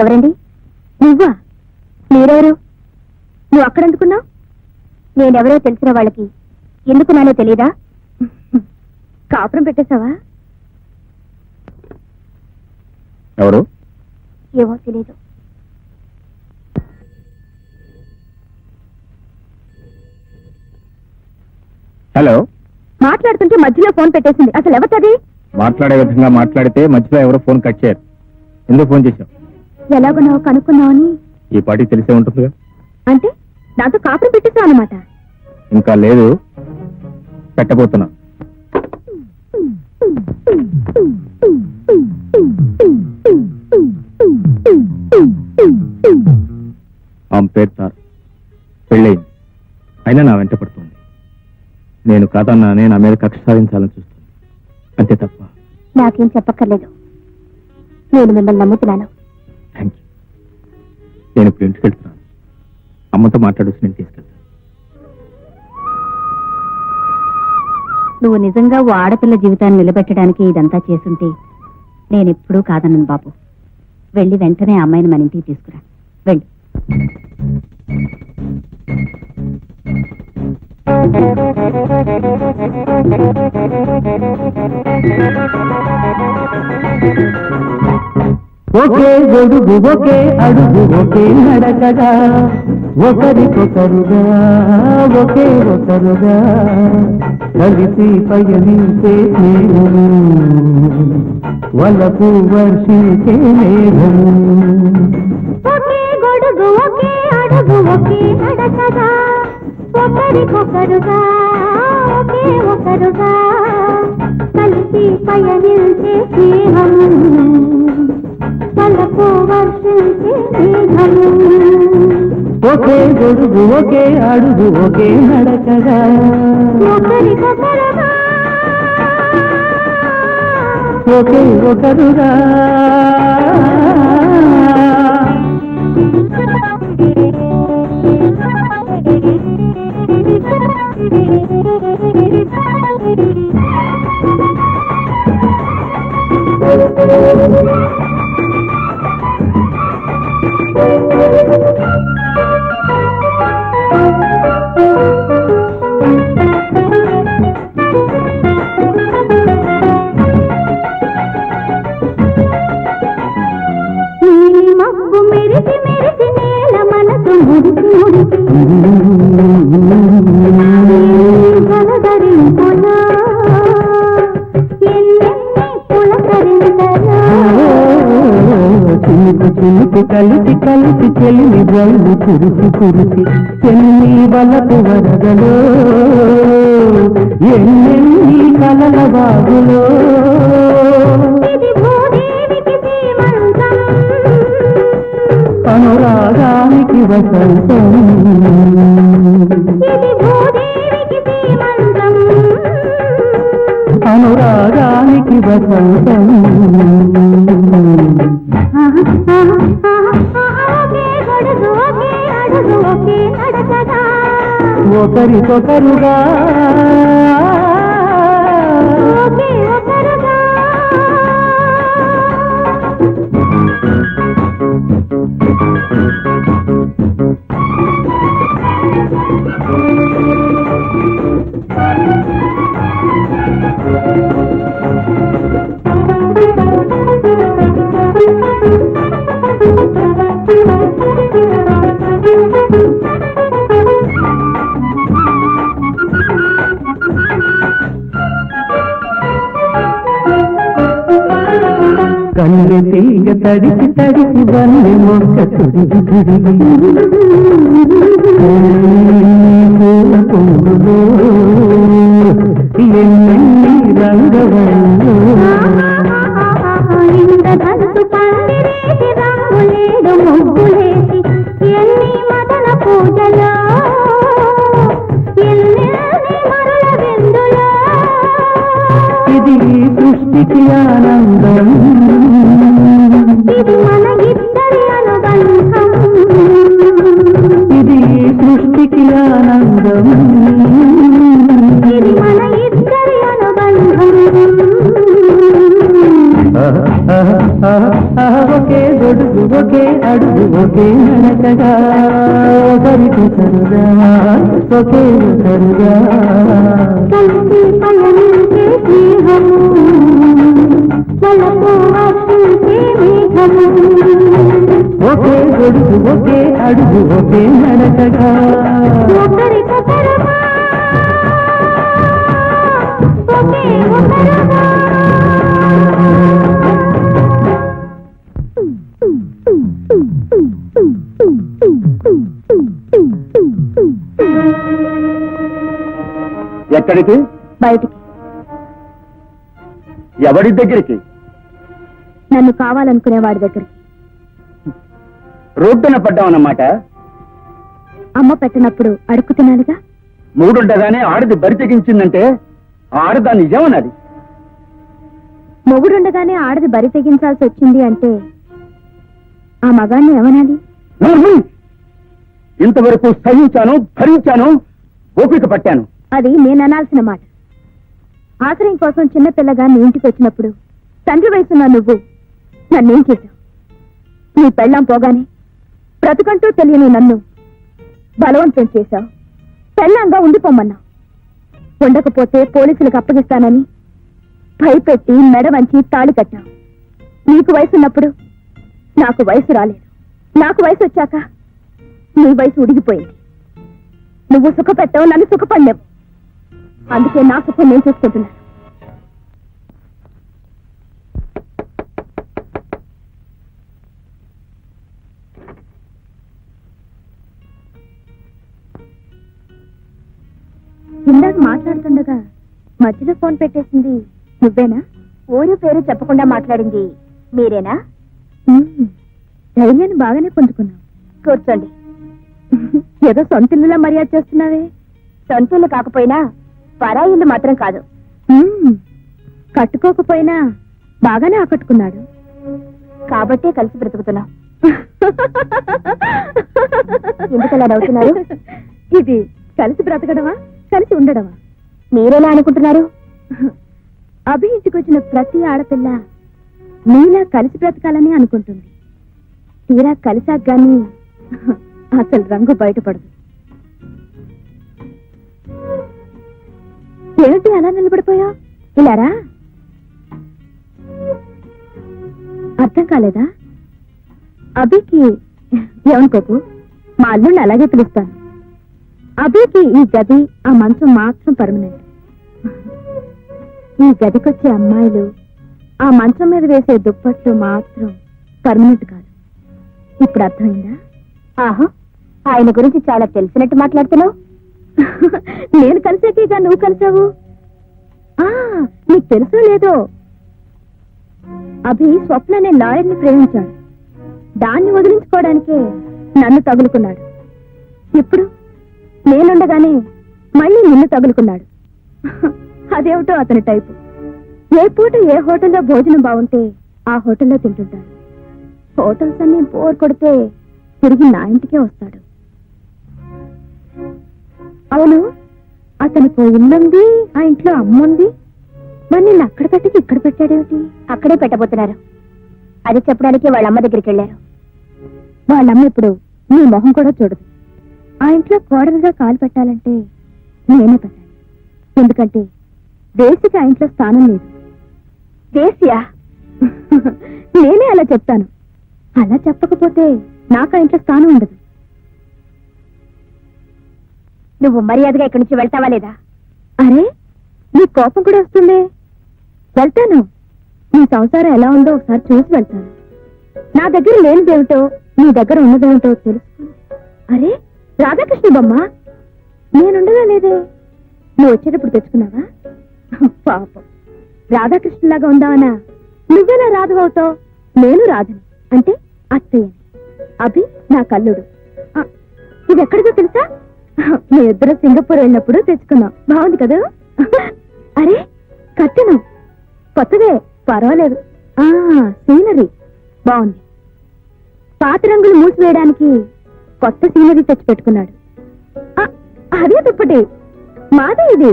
ఎవరండి? నువ్వా? మీరెవరు? నువ్వు అక్కడెందుకున్నావు? నేనెవరో తెలిసిన వాళ్ళకి ఎందుకున్నానో తెలీదా? కాపురం పెట్టేశావా? ఎవరు? ఏమో తెలీదు. హలో. మాట్లాడుతుంటే మధ్యలో ఫోన్ పెట్టేసింది. అసలు ఎవరిది? మాట్లాడే విధంగా మాట్లాడితే మధ్యలో ఎవరో ఫోన్ కట్ చేయరు. ఎందుకు ఫోన్ చేశావు? ఎలాగున్నావు కనుక్కున్నావని. ఈ పాటికి తెలిసే ఉంటుందిగా. అంటే నాతో కాపురం పెట్టేశావు అన్నమాట? ఇంకా లేదు, పెట్టబోతున్నా. ఆమె పేరు సార్. పెళ్ళయింది, అయినా నా వెంట పడుతుంది. నేను కాదన్నానే నా మీద కక్ష సాధించాలని చూస్తాను, అంతే తప్ప. నాకేం చెప్పక్కర్లేదు, నేను మిమ్మల్ని నమ్ముతున్నాను. Thank you. నేను ఇప్పుడు ఇంటికి వెళ్తున్నాను. అమ్మతో మాట్లాడొచ్చి నేను తీసుకెళ్తాను. నువ్వు నిజంగా ఓ ఆడపిల్ల జీవితాన్ని నిలబెట్టడానికి ఇదంతా చేసుంటే నేనెప్పుడూ కాదన్నాను బాబు. వెళ్ళి వెంటనే ఆ అమ్మాయిని మన ఇంటికి తీసుకురా. వెళ్ళి. ఒకే గొడుగు ఒకే అడుగు ఒకే నడకగా ఒకరికొకరుగా ఒకే ఒకరుగా కలిసి పయనించే స్నేహము వలపు వర్షించే మేఘము. ఒకే గొడుగు ఒకే అడుగు ఒకే నడకగా ఒకరికొకరుగా ఒకే ఒకరుగా కలిసి పయనించే స్నేహము వలపు వర్షించే మేఘము. ఒకే గొడుగు ఒకే అడుగు ఒకే నడకగా ఒకరికొకరుగా ఒకే ఒకరుగా మబ్బు మెరిసి మెరిసి నేల మనసు ముడిసి ముడిసి గలదరింపులా ఎన్నెన్ని పులకరింతలా చిలుకు చిలుకు కలిసి కలిసి చెల్లి జల్లు కురిసి కురిసి చెల్లి వలపు వరదలో ఎన్నెన్ని కలల బాగులో ఇది భూదేవికి సీమంతం అనురాగానికి వసంతం ఇది భూదేవికి సీమంతం అనురాగానికి వసంతం ఒకే గొడుగు ఒకే అడుగు ఒకే నడకగా ఒకరికొకరుగా ఒకే ఒకరుగా కన్ను తీగ తడిసి తడిసి వల్లి మొక్క తిరిగి తిరిగి పూల పువ్వులో ఎన్నెన్ని రంగవల్లు ఇంద్రధనుసు పందిరేసి రంగులేడు ముగ్గులేసి ఎన్ని మదన పూజలో ఎన్నెన్ని మరుల విందులో ఇది సృష్టికి ఆనందం ఇది మన ఇద్దరి అనుబంధం ఇది సృష్టికి ఆనందం ఇది మన ఇద్దరి అనుబంధం ఒకే గొడుగు ఒకే అడుగు ఒకే నడకగా ఒకరికి సరుగా ఒకే సరుగా కలిసి పయనించే స్నేహము వలపు వర్షించే మేఘము ఒకే గొడుగు ఒకే అడుగు ఒకే నడకగా ఒకరికొకరమా ఒకే ఒకరమా ఎక్కడికి? బయటికి. ఎవరి దగ్గరికి? నన్ను కావాలనుకునే వాడి దగ్గరికి. రోడ్డున పడ్డామన్నమాట. అమ్మ పెట్టినప్పుడు అడుక్కు తినాలిగా. మూడుండగానే ఆడది బరి తెగించిందంటే ఆడదా నిజమన్నది. మొగుడుండగానే ఆడది బరి తెగించాల్సి వచ్చింది అంటే ఆ మగాన్ని ఏమనాలి? ఇంతవరకు సహించాను, భరించాను, ఓపిక పట్టాను. అది నేను అనాల్సిన మాట. ఆశ్రయం కోసం చిన్నపిల్లగా నీ ఇంటికి వచ్చినప్పుడు తండ్రి వయసున్న నువ్వు నన్నేం చేశావు? నీ పెళ్ళాం పోగానే బ్రతుకంటూ తెలియని నన్ను బలవంతం చేశావు. పెళ్ళాంగా ఉండిపోమన్నావు. ఉండకపోతే పోలీసులకు అప్పగిస్తానని భయపెట్టి మెడ వంచి తాళి కట్టావు. నీకు వయసున్నప్పుడు నాకు వయసు రాలేదు. నాకు వయసు వచ్చాక నీ వయసు ఉడిగిపోయింది. నువ్వు సుఖపెట్టావు, నన్ను సుఖపడలేవు. అందుకే నా సుఖం నేను చూసుకుంటున్నాను. ఇందాక మాట్లాడుతుండగా మధ్యలో ఫోన్ పెట్టేసింది నువ్వేనా? ఊరు పేరు చెప్పకుండా మాట్లాడింది మీరేనా? ధైర్యాన్ని బాగానే పొందుకున్నావు. కూర్చోండి. ఏదో సొంతిల్లులా మర్యాద చేస్తున్నావే. సొంతిల్లు కాకపోయినా పరాయిల్లు మాత్రం కాదు. కట్టుకోకపోయినా బాగానే ఆకట్టుకున్నాడు కాబట్టే కలిసి బ్రతుకుతున్నాం. ఎందుకలా నవ్వుతున్నారు? ఇది కలిసి బ్రతకడమా, కలిసి ఉండడమా? మీరెలా అనుకుంటున్నారు? అభిహించుకొచ్చిన ప్రతి ఆడపిల్ల నీలా కలిసి బ్రతకాలని అనుకుంటుంది. తీరా కలిసాక గాని అసలు రంగు బయటపడదు. ఏమిటి అలా నిలబడిపోయా? ఇలారా? అర్థం కాలేదా? అభికి ఏమనుకోకు, మా అల్లుళ్ళు అలాగే పిలుస్తాను. అభికి ఈ గది, ఆ మంచం మాత్రం పర్మనెంట్. ఈ గదికొచ్చే అమ్మాయిలు, ఆ మంచం మీద వేసే దుప్పట్లు మాత్రం పర్మనెంట్ కాదు. ఇప్పుడు అర్థమైందా? ఆహా, ఆయన గురించి చాలా తెలిసినట్టు మాట్లాడుతున్నావు. నేను కలిసాకేగా నువ్వు కలిసావు. నీకు తెలుసో లేదో, అభి స్వప్న అనే లాయర్ని ప్రేమించాడు. దాన్ని వదిలించుకోవడానికే నన్ను తగులుకున్నాడు. ఇప్పుడు నేనుండగానే మళ్ళీ నిన్ను తగులుకున్నాడు. అదేమిటో అతని టైపు. ఏ పూట ఏ హోటల్లో భోజనం బాగుంటే ఆ హోటల్లో తింటుంటాడు. హోటల్స్ అన్ని బోర్ కొడితే తిరిగి నా ఇంటికే వస్తాడు. అవును, అతనికి ఇల్లుంది, ఆ ఇంట్లో అమ్ముంది. మరి నిన్ను అక్కడ పెట్టి ఇక్కడ పెట్టాడేమిటి? అక్కడే పెట్టబోతున్నారు. అది చెప్పడానికి వాళ్ళమ్మ దగ్గరికి వెళ్ళారు. వాళ్ళమ్మ ఇప్పుడు నీ మొహం కూడా చూడదు. ఆ ఇంట్లో కోడలుగా కాలు పెట్టాలంటే నేనే పెట్టాలి. ఎందుకంటే దేశికి ఆ ఇంట్లో స్థానం లేదు. దేశియా? నేనే అలా చెప్తాను. అలా చెప్పకపోతే నాకు ఆ ఇంట్లో స్థానం ఉండదు. నువ్వు మర్యాదగా ఇక్కడి నుంచి వెళ్తావా లేదా? అరే, నీ కోపం కూడా వస్తుంది. వెళ్తాను. నీ సంసారం ఎలా ఉందో ఒకసారి చూసి వెళ్తాను. నా దగ్గర లేనిదేమిటో నీ దగ్గర ఉన్నదేమిటో తెలుసు. అరే రాధాకృష్ణ బొమ్మ నేనుండగా లేదే. నువ్వు వచ్చేటప్పుడు తెచ్చుకున్నావా? పాపం, రాధాకృష్ణలాగా ఉందావనా? నువ్వెలా రాధు అవుతావు? నేను రాధని అంటే అత్తయ్యని. అభి నా కల్లుడు. ఇది ఎక్కడిదో తెలుసా? మీ ఇద్దరు సింగపూర్ వెళ్ళినప్పుడు తెచ్చుకున్నాం. బాగుంది కదా? అరే కట్టెను కొత్తదే, పర్వాలేదు. సీనరీ బాగుంది. పాత రంగులు మూసివేయడానికి కొత్త సీనరీ తెచ్చి పెట్టుకున్నాడు. అదే దుప్పటి, మాదే ఇది.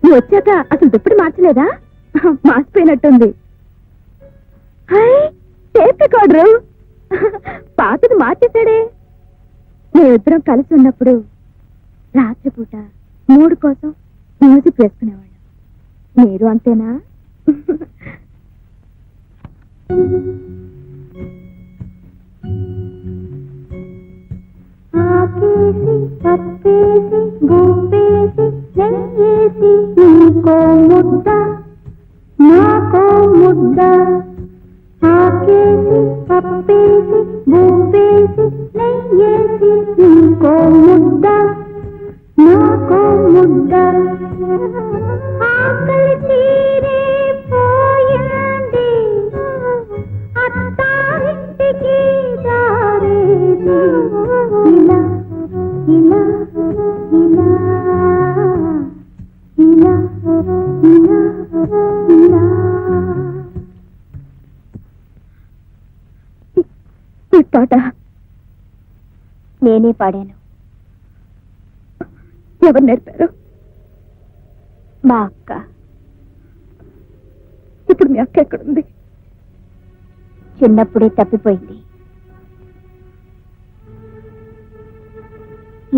నువ్వు వచ్చాక అసలు దుప్పటి మార్చలేదా? మార్చిపోయినట్టుంది. Tape recorder. పాతది మార్చేశాడే. మేమిద్దరం కలిసి ఉన్నప్పుడు రాత్రిపూట మూడు కోసం మ్యూజిక్ వేసుకునేవాళ్ళం. మీరు అంతేనా? ఆకేసి పప్పేసి గుప్పేసి నెయ్యేసి నీకో ముద్ద నాకో ముద్ద. ఆకేసి పప్పేసి గుప్పేసి నెయ్యేసి నీకో ముద్ద నాకో ముద్ద. ఆకలి తీరే పోయింది అత్తారింటికి దారేది. ఇలా ఇలా ఇలా ఇలా ఇలా ఇలా. ఈ పాట నేనే పాడాను. ఎవరు నేర్పారు? మా అక్క. ఇప్పుడు మీ అక్క ఎక్కడుంది? చిన్నప్పుడే తప్పిపోయింది.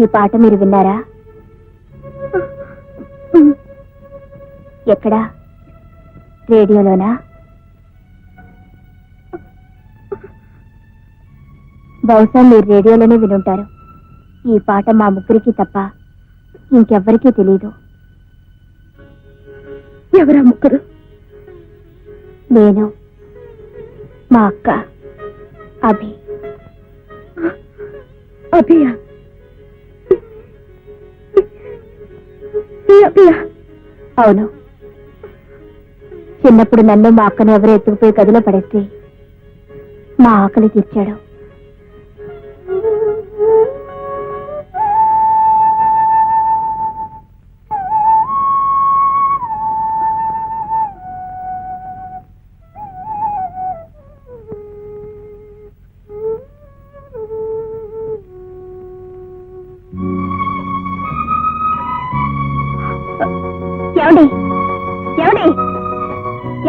ఈ పాట మీరు విన్నారా? ఎక్కడా? రేడియోలోనా? బహుశా మీరు రేడియోలోనే వినుంటారు. ఈ పాట మా ముగ్గురికి తప్ప ఇంకెవ్వరికీ తెలీదు. ఎవరా ముగ్గురు? నేను, మా అక్క, అభి. అభియా? అవును. చిన్నప్పుడు నన్ను మా అక్కను ఎవరో ఎత్తుకుపోయి గదిలో పడేస్తే మా ఆకలి తీర్చాడు. ఏమండి ఏమండి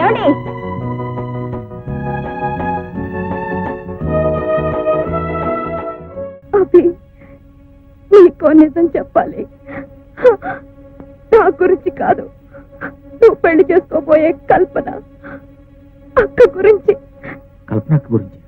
ఏమండి? అభి, నీకో నిజం చెప్పాలి. నా గురించి కాదు, నువ్వు పెళ్లి చేసుకోబోయే కల్పన అక్క గురించి. కల్పన అక్క గురించి?